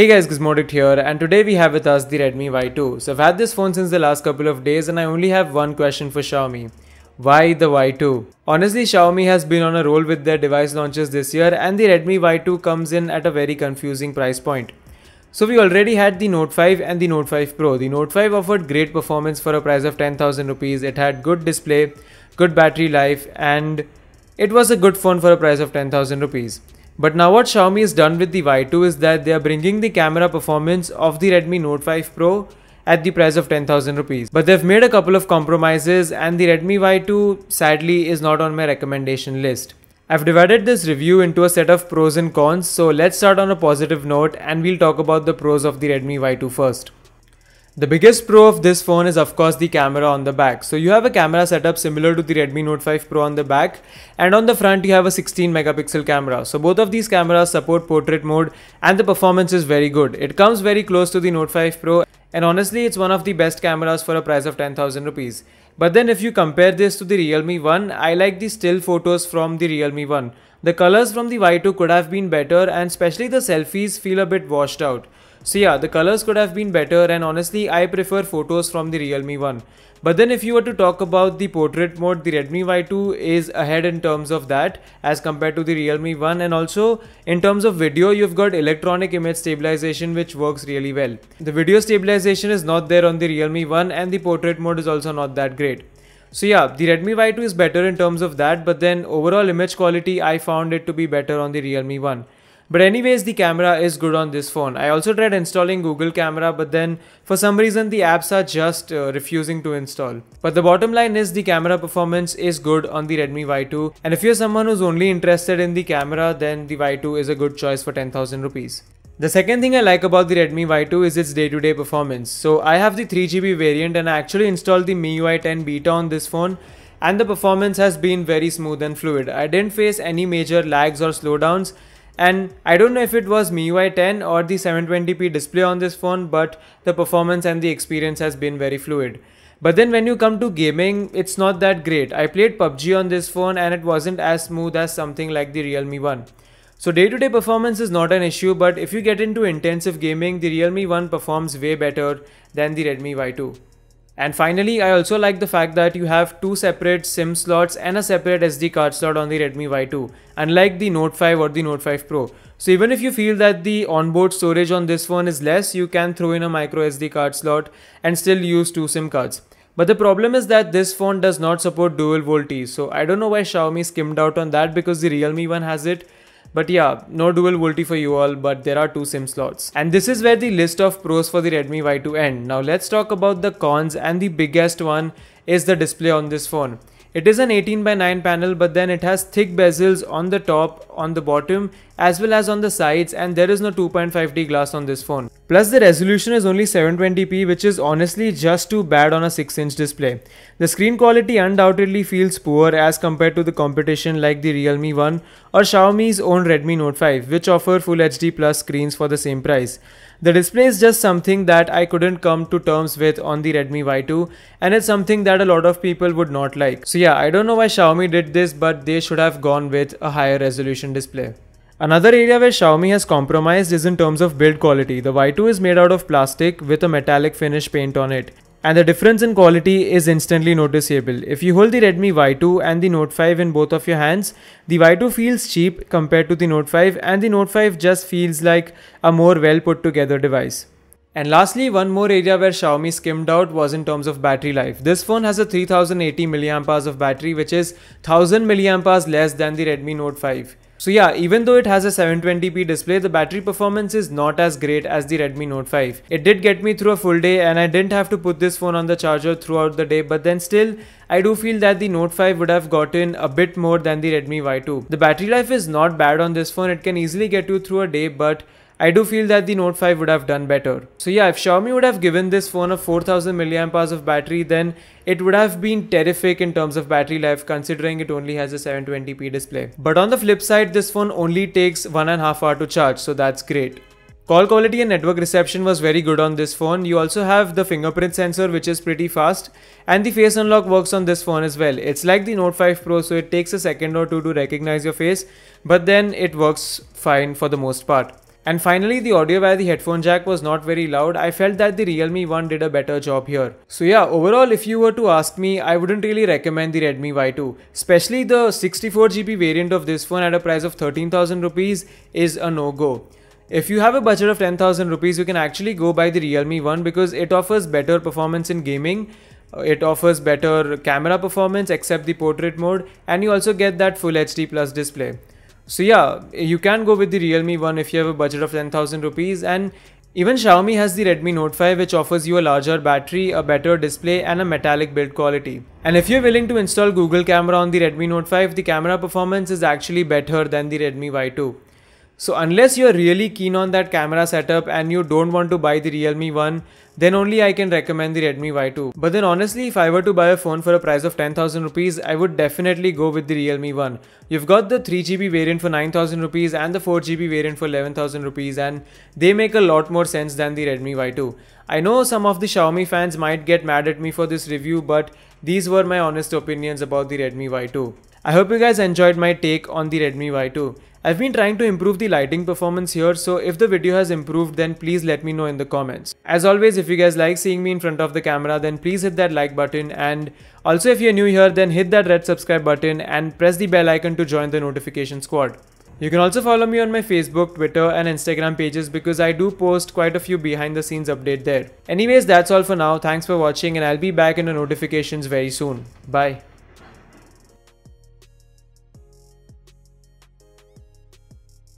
Hey guys, Gizmodic here, and today we have with us the Redmi Y2. So I've had this phone since the last couple of days and I only have one question for Xiaomi. Why the Y2? Honestly, Xiaomi has been on a roll with their device launches this year and the Redmi Y2 comes in at a very confusing price point. So we already had the Note 5 and the Note 5 Pro. The Note 5 offered great performance for a price of 10,000 rupees. It had good display, good battery life, and it was a good phone for a price of 10,000 rupees. But now what Xiaomi has done with the Y2 is that they are bringing the camera performance of the Redmi Note 5 Pro at the price of 10,000 rupees. But they've made a couple of compromises and the Redmi Y2 sadly is not on my recommendation list. I've divided this review into a set of pros and cons, so let's start on a positive note and we'll talk about the pros of the Redmi Y2 first. The biggest pro of this phone is of course the camera on the back. So you have a camera setup similar to the Redmi Note 5 Pro on the back, and on the front you have a 16 megapixel camera. So both of these cameras support portrait mode and the performance is very good. It comes very close to the Note 5 Pro and honestly it's one of the best cameras for a price of 10,000 rupees. But then if you compare this to the Realme One, I like the still photos from the Realme One. The colors from the Y2 could have been better and especially the selfies feel a bit washed out. So yeah, the colors could have been better and honestly I prefer photos from the Realme One. But then if you were to talk about the portrait mode, the Redmi Y2 is ahead in terms of that as compared to the Realme One, and also in terms of video you've got electronic image stabilization which works really well. The video stabilization is not there on the Realme One and the portrait mode is also not that great. So yeah, the Redmi Y2 is better in terms of that, but then overall image quality I found it to be better on the Realme One. But anyways, the camera is good on this phone. I also tried installing Google Camera, but then for some reason the apps are just refusing to install. But the bottom line is the camera performance is good on the Redmi Y2, and if you're someone who's only interested in the camera, then the Y2 is a good choice for 10,000 rupees. The second thing I like about the Redmi Y2 is its day-to-day performance. So I have the 3GB variant and I actually installed the MIUI 10 beta on this phone, and the performance has been very smooth and fluid. I didn't face any major lags or slowdowns. And I don't know if it was MIUI 10 or the 720p display on this phone, but the performance and the experience has been very fluid. But then when you come to gaming, it's not that great. I played PUBG on this phone and it wasn't as smooth as something like the Realme One. So day-to-day performance is not an issue, but if you get into intensive gaming, the Realme One performs way better than the Redmi Y2. And finally, I also like the fact that you have two separate SIM slots and a separate SD card slot on the Redmi Y2, unlike the Note 5 or the Note 5 Pro. So even if you feel that the onboard storage on this phone is less, you can throw in a micro SD card slot and still use two SIM cards. But the problem is that this phone does not support dual VoLTE. So I don't know why Xiaomi skimmed out on that because the Realme One has it. But yeah, no dual VoLTE for you all, but there are two SIM slots. And this is where the list of pros for the Redmi Y2 end. Now let's talk about the cons, and the biggest one is the display on this phone. It is an 18:9 panel, but then it has thick bezels on the top, on the bottom, as well as on the sides, and there is no 2.5D glass on this phone. Plus the resolution is only 720p, which is honestly just too bad on a 6-inch display. The screen quality undoubtedly feels poor as compared to the competition like the Realme One or Xiaomi's own Redmi Note 5, which offer Full HD Plus screens for the same price. The display is just something that I couldn't come to terms with on the Redmi Y2, and it's something that a lot of people would not like. So yeah, I don't know why Xiaomi did this, but they should have gone with a higher resolution display. Another area where Xiaomi has compromised is in terms of build quality. The Y2 is made out of plastic with a metallic finish paint on it, and the difference in quality is instantly noticeable. If you hold the Redmi Y2 and the Note 5 in both of your hands, the Y2 feels cheap compared to the Note 5, and the Note 5 just feels like a more well put together device. And lastly, one more area where Xiaomi skimmed out was in terms of battery life. This phone has a 3080 mAh of battery, which is 1000 mAh less than the Redmi Note 5. So yeah, even though it has a 720p display, the battery performance is not as great as the Redmi Note 5. It did get me through a full day and I didn't have to put this phone on the charger throughout the day, but then still, I do feel that the Note 5 would have gotten a bit more than the Redmi Y2. The battery life is not bad on this phone, it can easily get you through a day, but I do feel that the Note 5 would have done better. So yeah, if Xiaomi would have given this phone a 4000 mAh of battery, then it would have been terrific in terms of battery life considering it only has a 720p display. But on the flip side, this phone only takes 1.5 hours to charge, so that's great. Call quality and network reception was very good on this phone. You also have the fingerprint sensor, which is pretty fast, and the face unlock works on this phone as well. It's like the Note 5 Pro, so it takes a second or two to recognize your face, but then it works fine for the most part. And finally, the audio via the headphone jack was not very loud. I felt that the Realme one did a better job here. So yeah, overall if you were to ask me, I wouldn't really recommend the Redmi Y2. Especially the 64GB variant of this phone at a price of 13,000 rupees is a no-go. If you have a budget of 10,000 rupees, you can actually go buy the Realme one because it offers better performance in gaming. It offers better camera performance except the portrait mode, and you also get that full HD plus display. So yeah, you can go with the Realme one if you have a budget of 10,000 rupees. And even Xiaomi has the Redmi Note 5, which offers you a larger battery, a better display and a metallic build quality. And if you're willing to install Google Camera on the Redmi Note 5, the camera performance is actually better than the Redmi Y2. So unless you're really keen on that camera setup and you don't want to buy the Realme one, then only I can recommend the Redmi Y2. But then honestly, if I were to buy a phone for a price of 10,000 rupees, I would definitely go with the Realme one. You've got the 3GB variant for 9,000 rupees and the 4GB variant for 11,000 rupees, and they make a lot more sense than the Redmi Y2. I know some of the Xiaomi fans might get mad at me for this review, but these were my honest opinions about the Redmi Y2. I hope you guys enjoyed my take on the Redmi Y2. I've been trying to improve the lighting performance here, so if the video has improved, then please let me know in the comments. As always, if you guys like seeing me in front of the camera, then please hit that like button, and also if you're new here, then hit that red subscribe button and press the bell icon to join the notification squad. You can also follow me on my Facebook, Twitter and Instagram pages because I do post quite a few behind the scenes updates there. Anyways, that's all for now. Thanks for watching and I'll be back in the notifications very soon. Bye.